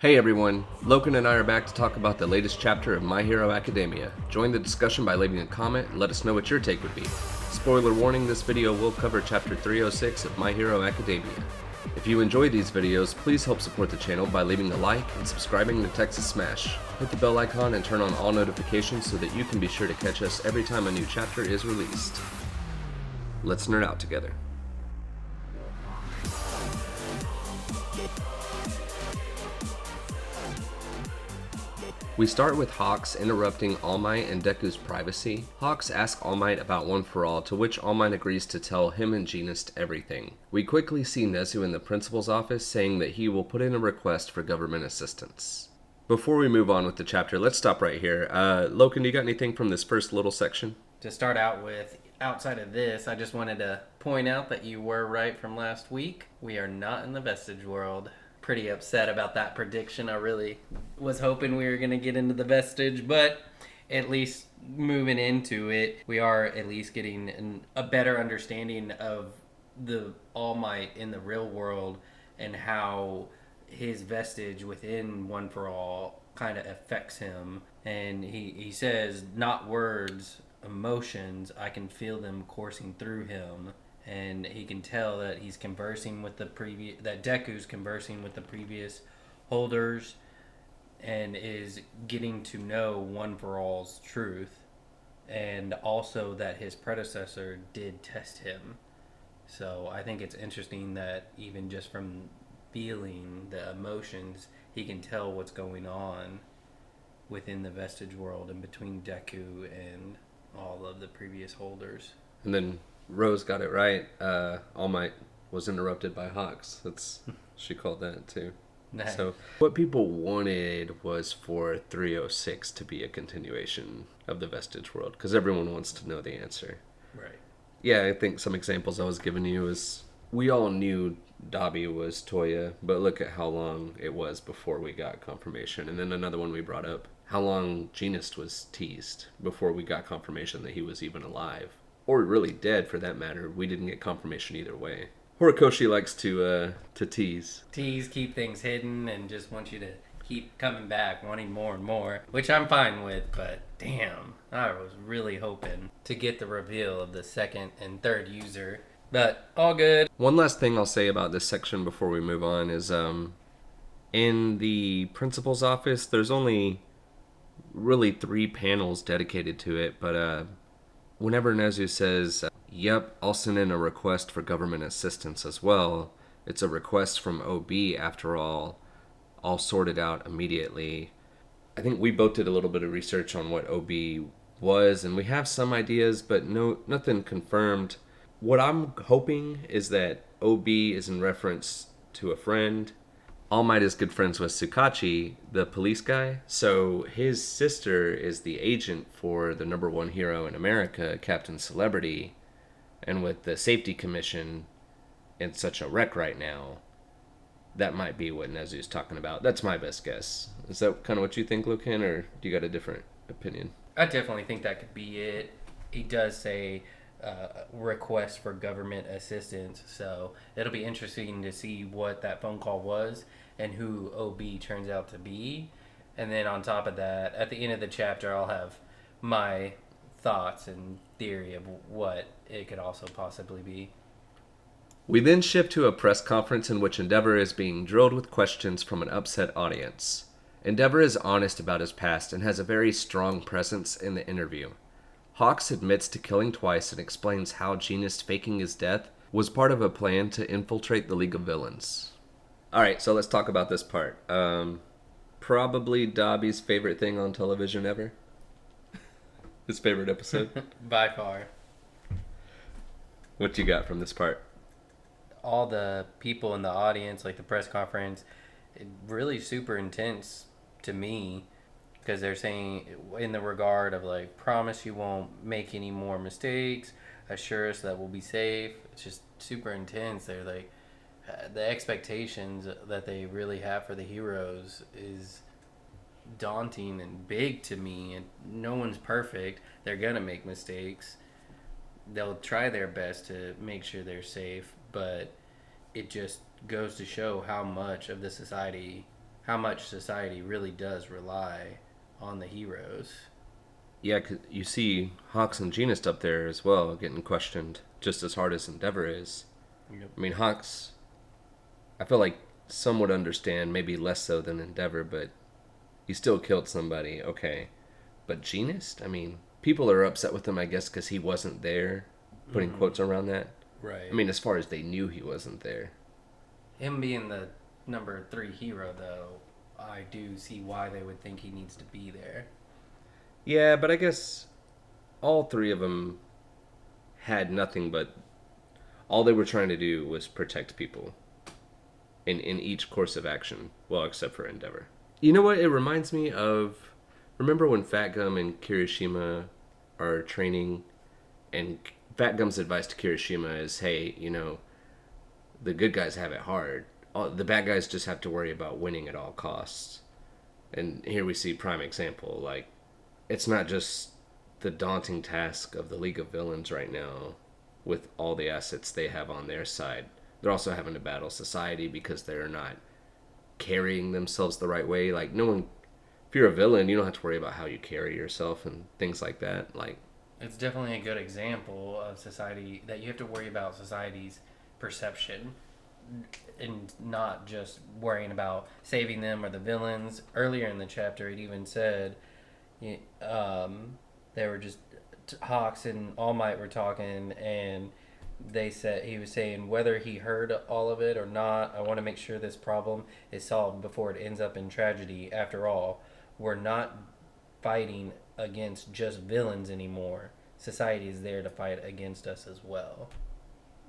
Hey everyone, Loken and I are back to talk about the latest chapter of My Hero Academia. Join the discussion by leaving a comment and let us know what your take would be. Spoiler warning, this video will cover chapter 306 of My Hero Academia. If you enjoy these videos, please help support the channel by leaving a like and subscribing to Texas Smash. Hit the bell icon and turn on all notifications so that you can be sure to catch us every time a new chapter is released. Let's nerd out together. We start with Hawks interrupting All Might and Deku's privacy. Hawks asks All Might about One For All, to which All Might agrees to tell him and Genist everything. We quickly see Nezu in the principal's office saying that he will put in a request for government assistance. Before we move on with the chapter, let's stop right here. Loken, do you got anything from this first little section? To start out with, outside of this, I just wanted to point out that you were right from last week. We are not in the Vestige world. Pretty upset about that prediction. I really was hoping we were going to get into the Vestige, but at least moving into it, we are at least getting a better understanding of the All Might in the real world and how his vestige within One For All kind of affects him. And he says, not words, emotions, I can feel them coursing through him. And he can tell that he's conversing with that Deku's conversing with the previous holders and is getting to know One For All's truth, and also that his predecessor did test him. So I think it's interesting that even just from feeling the emotions, he can tell what's going on within the Vestige world and between Deku and all of the previous holders. And then Rose got it right. All Might was interrupted by Hawks. She called that too. Nice. So what people wanted was for 306 to be a continuation of the Vestige world, because everyone wants to know the answer. Right. Yeah, I think some examples I was giving you is we all knew Dabi was Toya, but look at how long it was before we got confirmation. And then another one we brought up, how long Genist was teased before we got confirmation that he was even alive. Or really dead, for that matter. We didn't get confirmation either way. Horikoshi likes to tease. Tease, keep things hidden, and just want you to keep coming back, wanting more and more, which I'm fine with, but damn, I was really hoping to get the reveal of the second and third user, but all good. One last thing I'll say about this section before we move on is in the principal's office, there's only really 3 panels dedicated to it, but whenever Nezu says, yep, I'll send in a request for government assistance as well, it's a request from OB after all. I'll sort it out immediately. I think we both did a little bit of research on what OB was, and we have some ideas, but nothing confirmed. What I'm hoping is that OB is in reference to a friend. All Might is good friends with Tsukachi, the police guy, so his sister is the agent for the #1 hero in America, Captain Celebrity, and with the Safety Commission in such a wreck right now, that might be what Nezu's talking about. That's my best guess. Is that kind of what you think, Loken, or do you got a different opinion? I definitely think that could be it. He does say request for government assistance, so it'll be interesting to see what that phone call was and who OB turns out to be. And then on top of that, at the end of the chapter, I'll have my thoughts and theory of what it could also possibly be. We then shift to a press conference in which Endeavor is being drilled with questions from an upset audience. Endeavor is honest about his past and has a very strong presence in the interview. Hawks admits to killing twice and explains how Genist faking his death was part of a plan to infiltrate the League of Villains. Alright, so let's talk about this part. Probably Dabi's favorite thing on television ever. His favorite episode. By far. What you got from this part? All the people in the audience, like the press conference, really super intense to me, because they're saying in the regard of like, promise you won't make any more mistakes, assure us that we'll be safe. It's just super intense. They're like, the expectations that they really have for the heroes is daunting and big to me, and no one's perfect. They're gonna make mistakes. They'll try their best to make sure they're safe, but it just goes to show how much of the society how much society really does rely on the heroes. Yeah, 'cause you see Hawks and Genist up there as well, getting questioned just as hard as Endeavor is. Yep. I mean, Hawks, I feel like some would understand, maybe less so than Endeavor, but he still killed somebody, okay. But Genist, I mean, people are upset with him, I guess, because he wasn't there, putting quotes around that. Right. I mean, as far as they knew he wasn't there. Him being the number 3 hero, though, I do see why they would think he needs to be there. Yeah, but I guess all three of them had nothing but all they were trying to do was protect people in each course of action. Well, except for Endeavor. You know what? It reminds me of. Remember when Fat Gum and Kirishima are training, and Fat Gum's advice to Kirishima is, hey, the good guys have it hard. The bad guys just have to worry about winning at all costs. And here we see prime example. Like, it's not just the daunting task of the League of Villains right now with all the assets they have on their side. They're also having to battle society because they're not carrying themselves the right way. Like, no one, if you're a villain, you don't have to worry about how you carry yourself and things like that. Like, It's definitely a good example of society that you have to worry about society's perception and not just worrying about saving them or the villains. Earlier in the chapter, it even said they were just Hawks and All Might were talking, and they said he was saying whether he heard all of it or not. I want to make sure this problem is solved before it ends up in tragedy. After all, we're not fighting against just villains anymore. Society is there to fight against us as well.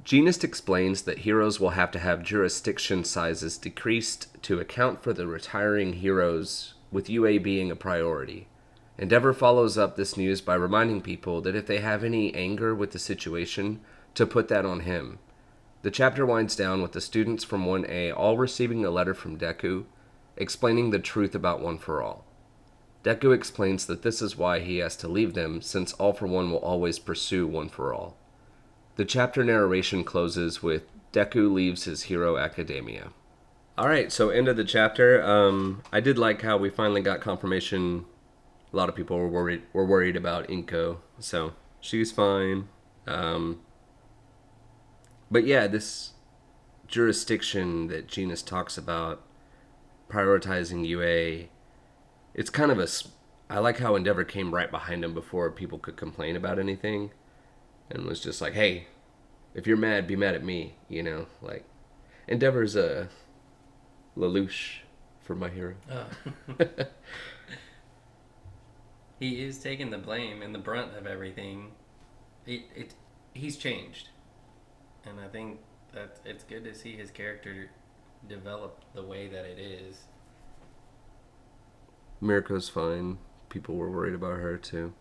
Genist explains that heroes will have to have jurisdiction sizes decreased to account for the retiring heroes, with UA being a priority. Endeavor follows up this news by reminding people that if they have any anger with the situation, to put that on him. The chapter winds down with the students from 1A all receiving a letter from Deku, explaining the truth about One for All. Deku explains that this is why he has to leave them, since All for One will always pursue One for All. The chapter narration closes with Deku leaves his hero academia. Alright, so end of the chapter. I did like how we finally got confirmation. A lot of people were worried about Inko, so she's fine. But yeah, this jurisdiction that Genus talks about, prioritizing UA, it's kind of I like how Endeavor came right behind him before people could complain about anything, and was just like, hey, if you're mad, be mad at me, like, Endeavor's a Lelouch for My Hero. Oh. He is taking the blame and the brunt of everything. He's changed, and I think that it's good to see his character develop the way that it is. Mirko's fine. People were worried about her too.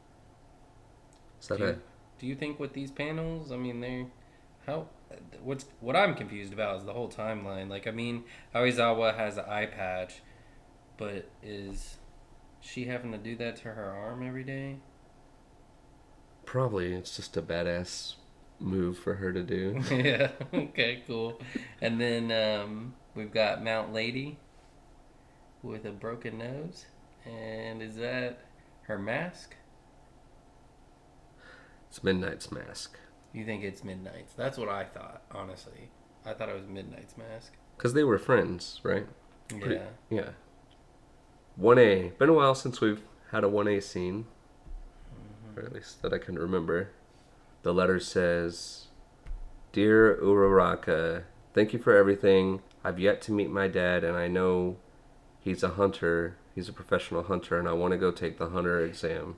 Is that it? Do you think with these panels, I mean, what I'm confused about is the whole timeline. Like, I mean, Aizawa has an eye patch, but is she having to do that to her arm every day? Probably. It's just a badass move for her to do. Yeah. Okay. Cool. And then we've got Mount Lady with a broken nose, and is that her mask? It's Midnight's mask. You think it's Midnight's? That's what I thought, honestly. I thought it was Midnight's mask. Because they were friends, right? Yeah. Yeah. 1A. Been a while since we've had a 1A scene. Or at least that I can remember. The letter says, Dear Uraraka, thank you for everything. I've yet to meet my dad, and I know he's a hunter. He's a professional hunter, and I want to go take the hunter exam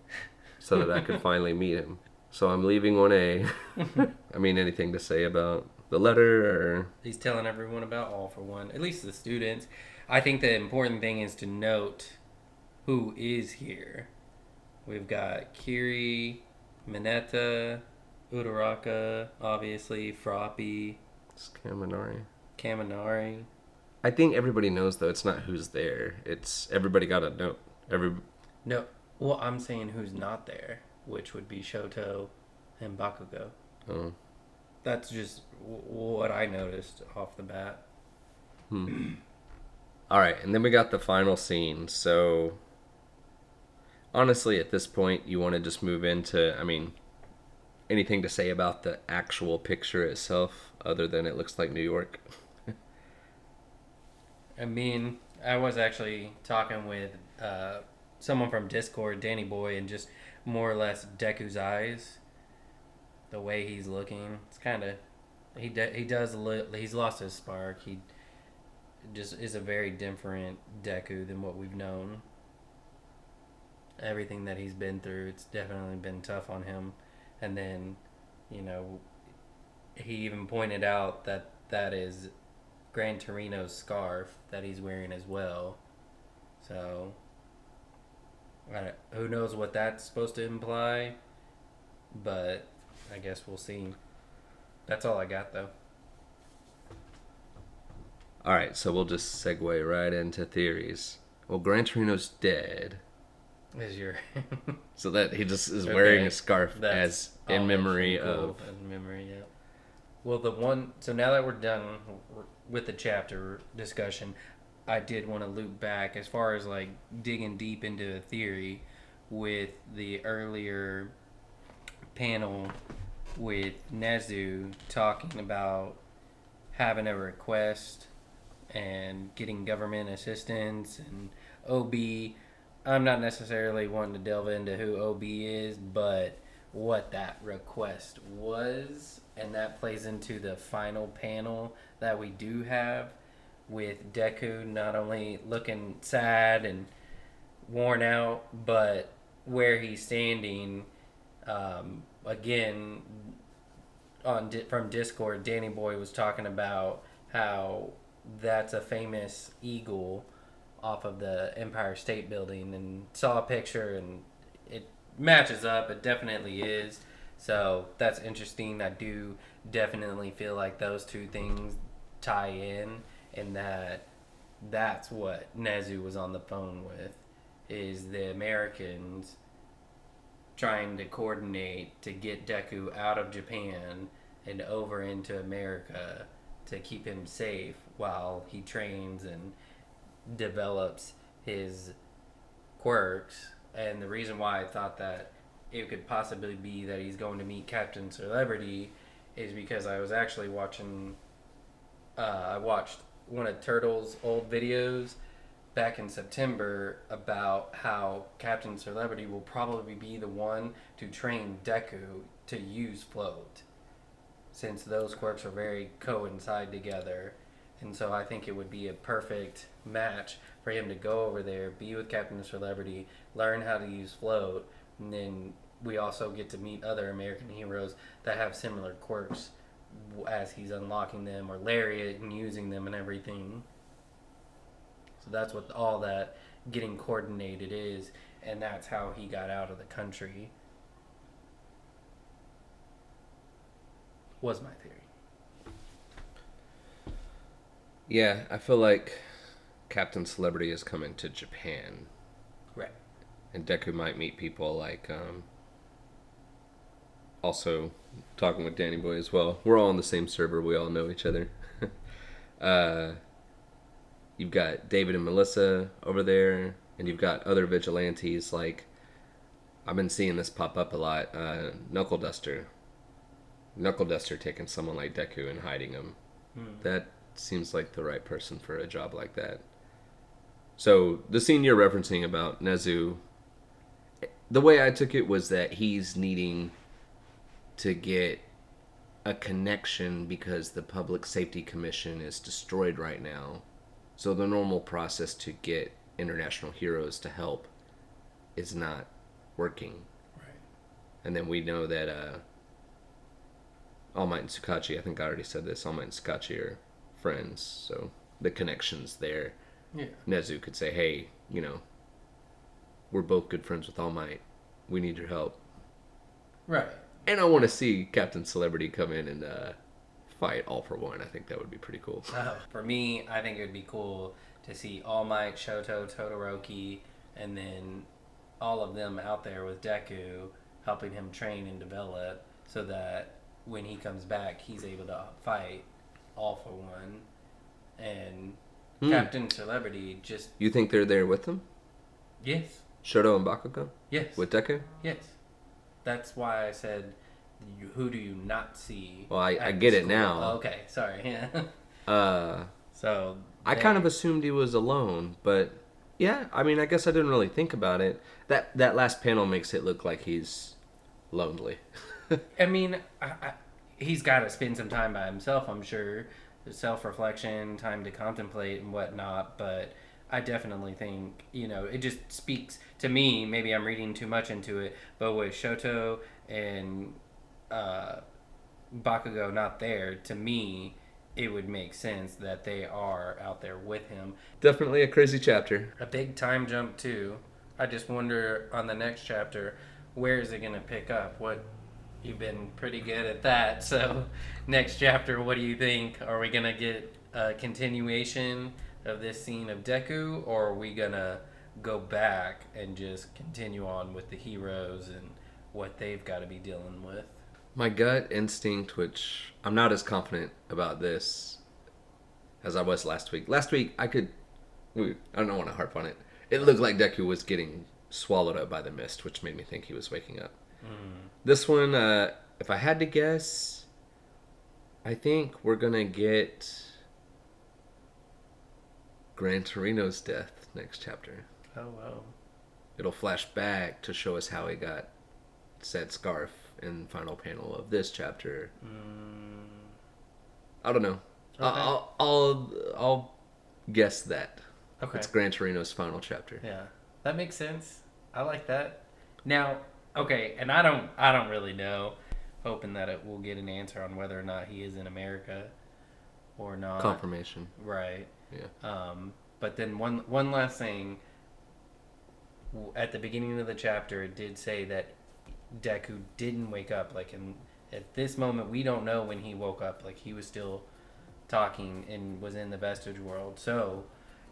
so that I could finally meet him. So I'm leaving 1A. I mean, anything to say about the letter? Or He's telling everyone about All for One, at least the students. I think the important thing is to note who is here. We've got Kiri, Mineta, Uraraka, obviously, Froppy, it's Kaminari. I think everybody knows, though. It's not who's there. It's everybody got to know. No, well, I'm saying who's not there, which would be Shoto and Bakugo. Oh. That's just what I noticed off the bat. All right, and then we got the final scene. So honestly, at this point, you want to just move into, I mean, anything to say about the actual picture itself other than it looks like New York? I mean, I was actually talking with someone from Discord, Danny Boy, and just more or less Deku's eyes, the way he's looking. It's kind of he does he's lost his spark. He just is a very different Deku than what we've known. Everything that he's been through, it's definitely been tough on him. And then, you know, he even pointed out that that is Gran Torino's scarf that he's wearing as well. So, who knows what that's supposed to imply, but I guess we'll see. That's all I got, though. All right, so we'll just segue right into theories. Well, Gran Torino's dead, Is your so that he just is okay? wearing a scarf That's as in memory cool. of. In memory, yeah. Well, the one. So now that we're done with the chapter discussion, I did want to loop back as far as like digging deep into a theory with the earlier panel with Nezu talking about having a request and getting government assistance and OB. I'm not necessarily wanting to delve into who OB is, but what that request was, and that plays into the final panel that we do have with Deku not only looking sad and worn out, but where he's standing. Again, from Discord, Danny Boy was talking about how that's a famous eagle off of the Empire State Building, and saw a picture, and it matches up. It definitely is. So that's interesting. I do definitely feel like those two things tie in, and that's what Nezu was on the phone with, is the Americans trying to coordinate to get Deku out of Japan and over into America to keep him safe while he trains and develops his quirks. And the reason why I thought that it could possibly be that he's going to meet Captain Celebrity is because I was actually watching I watched one of Turtle's old videos back in September about how Captain Celebrity will probably be the one to train Deku to use float, since those quirks are very coincide together. And so I think it would be a perfect match for him to go over there, be with Captain Celebrity, learn how to use float, and then we also get to meet other American heroes that have similar quirks as he's unlocking them, or Lariat and using them and everything. So that's what all that getting coordinated is, and that's how he got out of the country. Was my theory. Yeah, I feel like Captain Celebrity is coming to Japan. Right. And Deku might meet people like, also talking with Danny Boy as well. We're all on the same server. We all know each other. You've got David and Melissa over there, and you've got other vigilantes like, I've been seeing this pop up a lot. Knuckle Duster taking someone like Deku and hiding him. That seems like the right person for a job like that. So the scene you're referencing about Nezu, the way I took it was that he's needing to get a connection because the Public Safety Commission is destroyed right now. So the normal process to get international heroes to help is not working. Right. And then we know that All Might and Tsukachi, I think I already said this, All Might and Tsukachi are friends, so the connection's there. Yeah. Nezu could say, hey, we're both good friends with All Might. We need your help. Right. And I want to see Captain Celebrity come in and fight All for One. I think that would be pretty cool. For me, I think it would be cool to see All Might, Shoto, Todoroki, and then all of them out there with Deku, helping him train and develop, so that when he comes back, he's able to fight All for One. And Captain Celebrity just... You think they're there with them? Yes. Shoto and Bakugo? Yes. With Deku? Yes. That's why I said, who do you not see? Well, I get it now. Oh, okay, sorry. Uh, So... I kind of assumed he was alone, but yeah, I mean, I guess I didn't really think about it. That last panel makes it look like he's lonely. I mean, he's got to spend some time by himself, I'm sure. Self-reflection, time to contemplate and whatnot, but I definitely think, it just speaks to me, maybe I'm reading too much into it, but with Shoto and Bakugo not there, to me, it would make sense that they are out there with him. Definitely a crazy chapter. A big time jump, too. I just wonder on the next chapter, where is it going to pick up? You've been pretty good at that. So, next chapter, what do you think? Are we going to get a continuation of this scene of Deku, or are we going to go back and just continue on with the heroes and what they've got to be dealing with? My gut instinct, which I'm not as confident about this as I was last week. Last week, I don't want to harp on it. It looked like Deku was getting swallowed up by the mist, which made me think he was waking up. This one, if I had to guess, I think we're going to get Gran Torino's death next chapter. Oh, wow. It'll flash back to show us how he got said scarf in the final panel of this chapter. I don't know. Okay. I'll guess that. Okay. It's Gran Torino's final chapter. Yeah, that makes sense. I like that. Now, okay, and I don't really know. Hoping that we'll get an answer on whether or not he is in America or not. Confirmation. Right. Yeah. But then one last thing. At the beginning of the chapter, it did say that Deku didn't wake up. At this moment, we don't know when he woke up. He was still talking and was in the vestige world. So,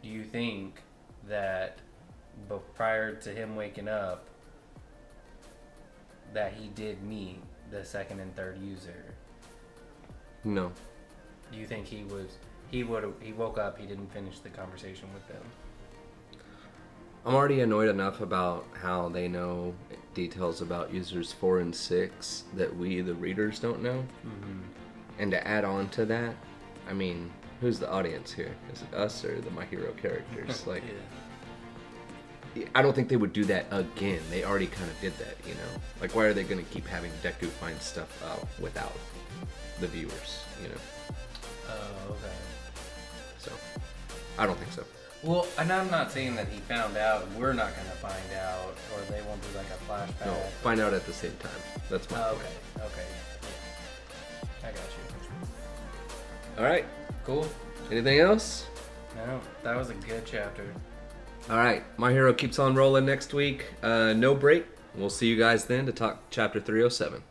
do you think that prior to him waking up, that he did meet the second and third user? No. Do you think he woke up, he didn't finish the conversation with them? I'm already annoyed enough about how they know details about users 4 and 6 that we, the readers, don't know. Mm-hmm. And to add on to that, I mean, who's the audience here? Is it us or the My Hero characters? I don't think they would do that again. They already kind of did that, why are they going to keep having Deku find stuff out without the viewers, Oh, okay. So, I don't think so. Well, and I'm not saying that he found out. We're not going to find out, or they won't do a flashback. No, find out at the same time. That's my point. Okay. Yeah. I got you. All right. Cool. Anything else? No, that was a good chapter. All right. My Hero keeps on rolling next week. No break. We'll see you guys then to talk Chapter 307.